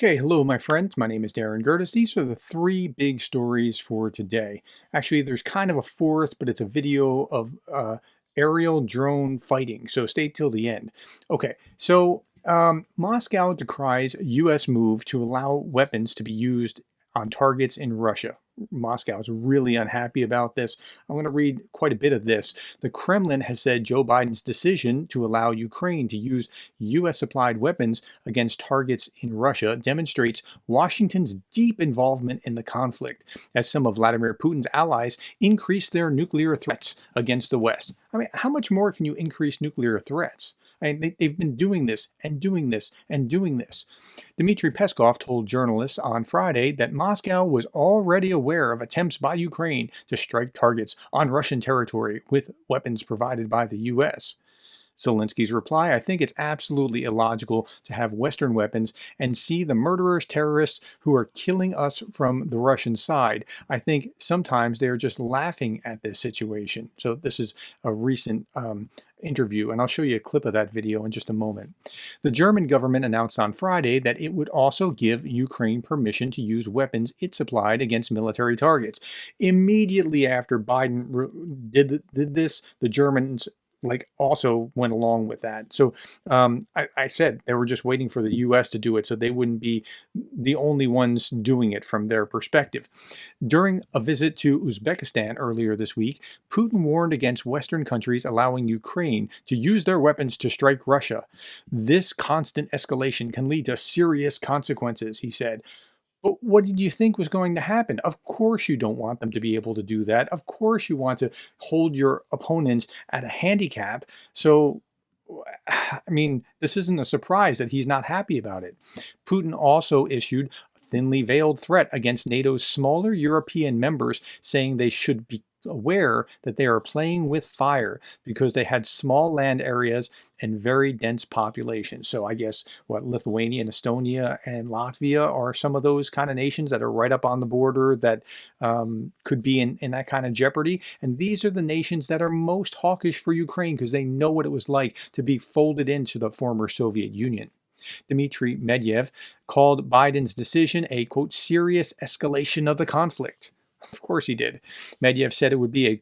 Okay, hello, my friends. My name is Gerdes. These are the three big stories for today. Actually, there's kind of a fourth, but it's a video of aerial drone fighting. So stay till the end. Okay, so Moscow decries U.S. move to allow weapons to be used on targets in Russia. Moscow is really unhappy about this. I'm going to read quite a bit of this. The Kremlin has said Joe Biden's decision to allow Ukraine to use U.S. supplied weapons against targets in Russia demonstrates Washington's deep involvement in the conflict, as some of Vladimir Putin's allies increase their nuclear threats against the West. I mean, how much more can you increase nuclear threats? I mean, they've been doing this and doing this and doing this. Dmitry Peskov told journalists on Friday that Moscow was already aware of attempts by Ukraine to strike targets on Russian territory with weapons provided by the U.S. Zelensky's reply: I think it's absolutely illogical to have Western weapons and see the murderers, terrorists who are killing us from the Russian side. I think sometimes they are just laughing at this situation. So this is a recent interview, and I'll show you a clip of that video in just a moment. The German government announced on Friday that it would also give Ukraine permission to use weapons it supplied against military targets. Immediately after Biden did this, the Germans also went along with that. So I said they were just waiting for the U.S. to do it so they wouldn't be the only ones doing it from their perspective. During a visit to Uzbekistan earlier this week, Putin warned against Western countries allowing Ukraine to use their weapons to strike Russia. This constant escalation can lead to serious consequences, he said. But what did you think was going to happen? Of course you don't want them to be able to do that. Of course you want to hold your opponents at a handicap. So, I mean, this isn't a surprise that he's not happy about it. Putin also issued a thinly veiled threat against NATO's smaller European members, saying they should be aware that they are playing with fire because they had small land areas and very dense populations. So I guess Lithuania and Estonia and Latvia are some of those kind of nations that are right up on the border that could be in that kind of jeopardy. And these are the nations that are most hawkish for Ukraine because they know what it was like to be folded into the former Soviet Union. Dmitry Medvedev called Biden's decision a, quote, serious escalation of the conflict. Of course he did. Medvedev said it would be a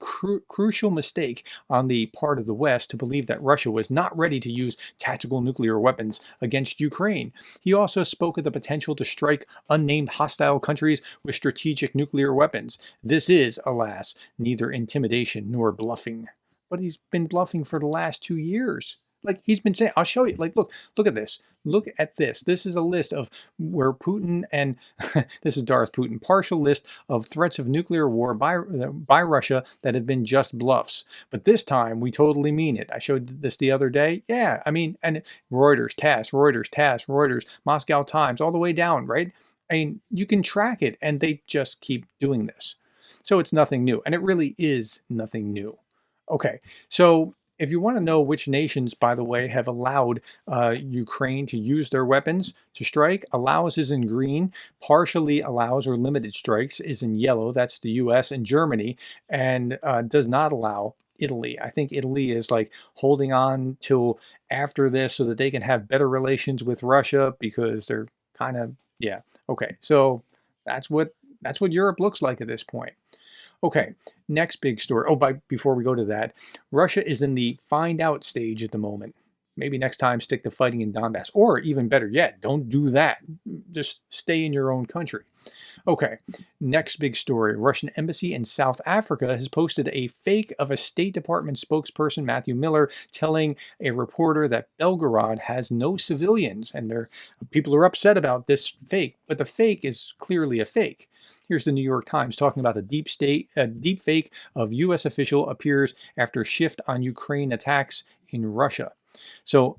crucial mistake on the part of the West to believe that Russia was not ready to use tactical nuclear weapons against Ukraine. He also spoke of the potential to strike unnamed hostile countries with strategic nuclear weapons. This is, alas, neither intimidation nor bluffing. But he's been bluffing for the last 2 years. He's been saying, I'll show you. Look at this. Look at this. This is a list of where Putin and this is Darth Putin, partial list of threats of nuclear war by Russia that have been just bluffs. But this time we totally mean it. I showed this the other day. Yeah, I mean, and Reuters, TASS, Reuters, Moscow Times, all the way down, right? I mean, you can track it, and they just keep doing this. So it's nothing new, and it really is nothing new. Okay, so if you want to know which nations, by the way, have allowed Ukraine to use their weapons to strike, allows is in green, partially allows or limited strikes is in yellow, that's the US and Germany, and does not allow Italy. I think Italy is holding on till after this so that they can have better relations with Russia because they're kind of, yeah. Okay, so that's what Europe looks like at this point. Okay, next big story. Before we go to that, Russia is in the find out stage at the moment. Maybe next time stick to fighting in Donbass, or even better yet, don't do that. Just stay in your own country. Okay, next big story. Russian embassy in South Africa has posted a fake of a State Department spokesperson, Matthew Miller, telling a reporter that Belgorod has no civilians, and people are upset about this fake, but the fake is clearly a fake. Here's the New York Times talking about a deep fake of U.S. official appears after shift on Ukraine attacks in Russia. So,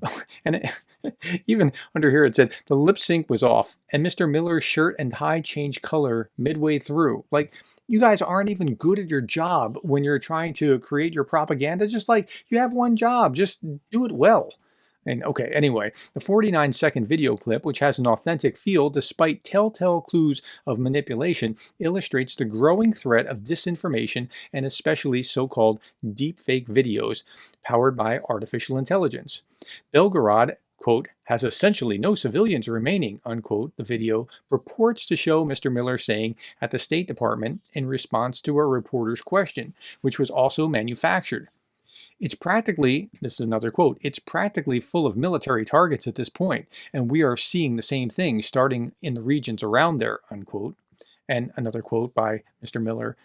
even under here it said the lip sync was off and Mr. Miller's shirt and tie changed color midway through. You guys aren't even good at your job when you're trying to create your propaganda. Just you have one job, just do it well. And okay, anyway, the 49-second video clip, which has an authentic feel despite telltale clues of manipulation, illustrates the growing threat of disinformation and especially so-called deepfake videos powered by artificial intelligence. Belgorod, quote, has essentially no civilians remaining, unquote, the video purports to show Mr. Miller saying at the State Department in response to a reporter's question, which was also manufactured. It's practically, this is another quote, it's practically full of military targets at this point, and we are seeing the same thing starting in the regions around there, unquote. And another quote by Mr. Miller,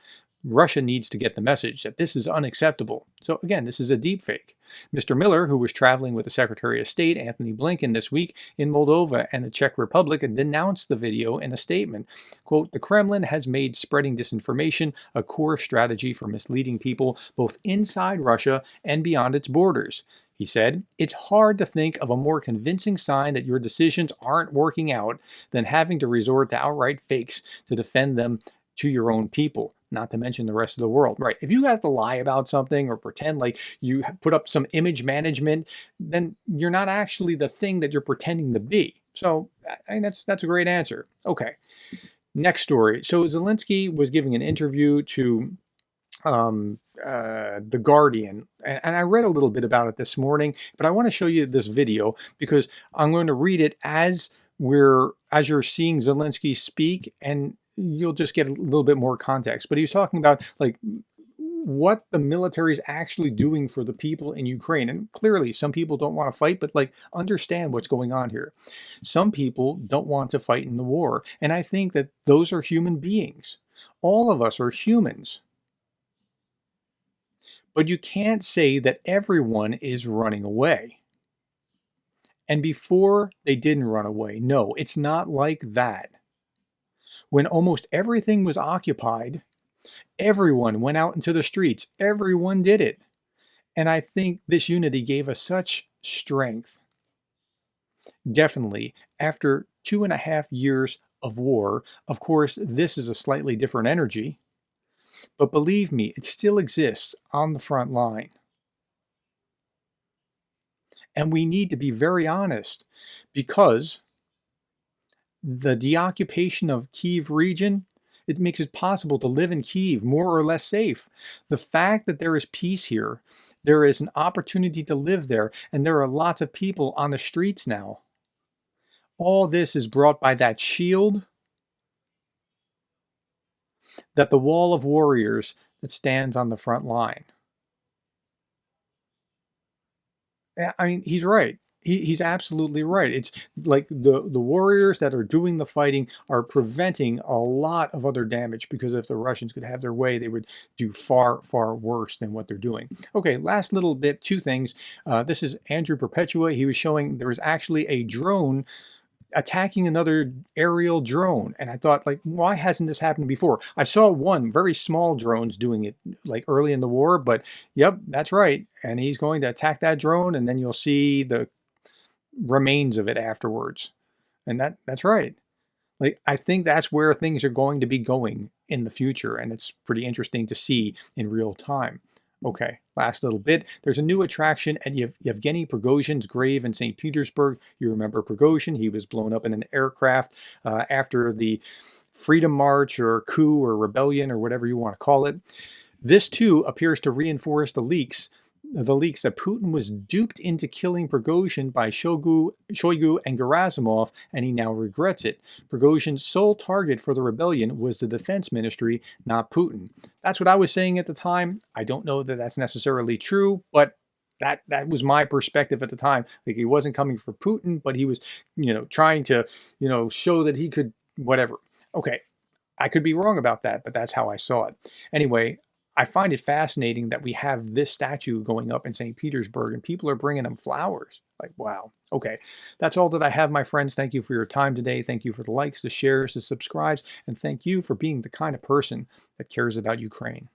Russia needs to get the message that this is unacceptable. So again, this is a deep fake. Mr. Miller, who was traveling with the Secretary of State, Anthony Blinken, this week in Moldova and the Czech Republic, denounced the video in a statement. Quote, the Kremlin has made spreading disinformation a core strategy for misleading people both inside Russia and beyond its borders. He said, it's hard to think of a more convincing sign that your decisions aren't working out than having to resort to outright fakes to defend them to your own people, not to mention the rest of the world. Right. If you have to lie about something or pretend like you put up some image management, then you're not actually the thing that you're pretending to be. So I mean, that's a great answer. Okay. Next story. So Zelensky was giving an interview to The Guardian, and I read a little bit about it this morning, but I want to show you this video because I'm going to read it as you're seeing Zelensky speak, and you'll just get a little bit more context. But he was talking about like what the military is actually doing for the people in Ukraine. And clearly some people don't want to fight, but like understand what's going on here. Some people don't want to fight in the war. And I think that those are human beings. All of us are humans. But you can't say that everyone is running away. And before they didn't run away. No, it's not like that. When almost everything was occupied, everyone went out into the streets. Everyone did it. And I think this unity gave us such strength. Definitely, after 2.5 years of war, of course, this is a slightly different energy. But believe me, it still exists on the front line. And we need to be very honest because the deoccupation of Kyiv region, it makes it possible to live in Kyiv more or less safe. The fact that there is peace here, there is an opportunity to live there, and there are lots of people on the streets now. All this is brought by that shield, that the wall of warriors that stands on the front line. I mean, he's right. He's absolutely right. It's like the warriors that are doing the fighting are preventing a lot of other damage, because if the Russians could have their way, they would do far, far worse than what they're doing. Okay, last little bit, two things. This is Andrew Perpetua. He was showing there was actually a drone attacking another aerial drone. And I thought, like, why hasn't this happened before? I saw one very small drones doing it like early in the war, but yep, that's right. And he's going to attack that drone, and then you'll see the remains of it afterwards. And that's right. Like, I think that's where things are going to be going in the future, and it's pretty interesting to see in real time. Okay, last little bit. There's a new attraction at Yevgeny Prigozhin's grave in St. Petersburg. You remember Prigozhin? He was blown up in an aircraft after the Freedom March or coup or rebellion or whatever you want to call it. This too appears to reinforce the leaks that Putin was duped into killing Prigozhin by Shoigu and Gerasimov, and he now regrets it. Prigozhin's sole target for the rebellion was the defense ministry, not Putin. That's what I was saying at the time. I don't know that that's necessarily true, but that was my perspective at the time. Like, he wasn't coming for Putin, but he was, trying to, show that he could whatever. Okay, I could be wrong about that, but that's how I saw it. Anyway, I find it fascinating that we have this statue going up in St. Petersburg and people are bringing them flowers. Like, wow. Okay, that's all that I have, my friends. Thank you for your time today. Thank you for the likes, the shares, the subscribes, and thank you for being the kind of person that cares about Ukraine.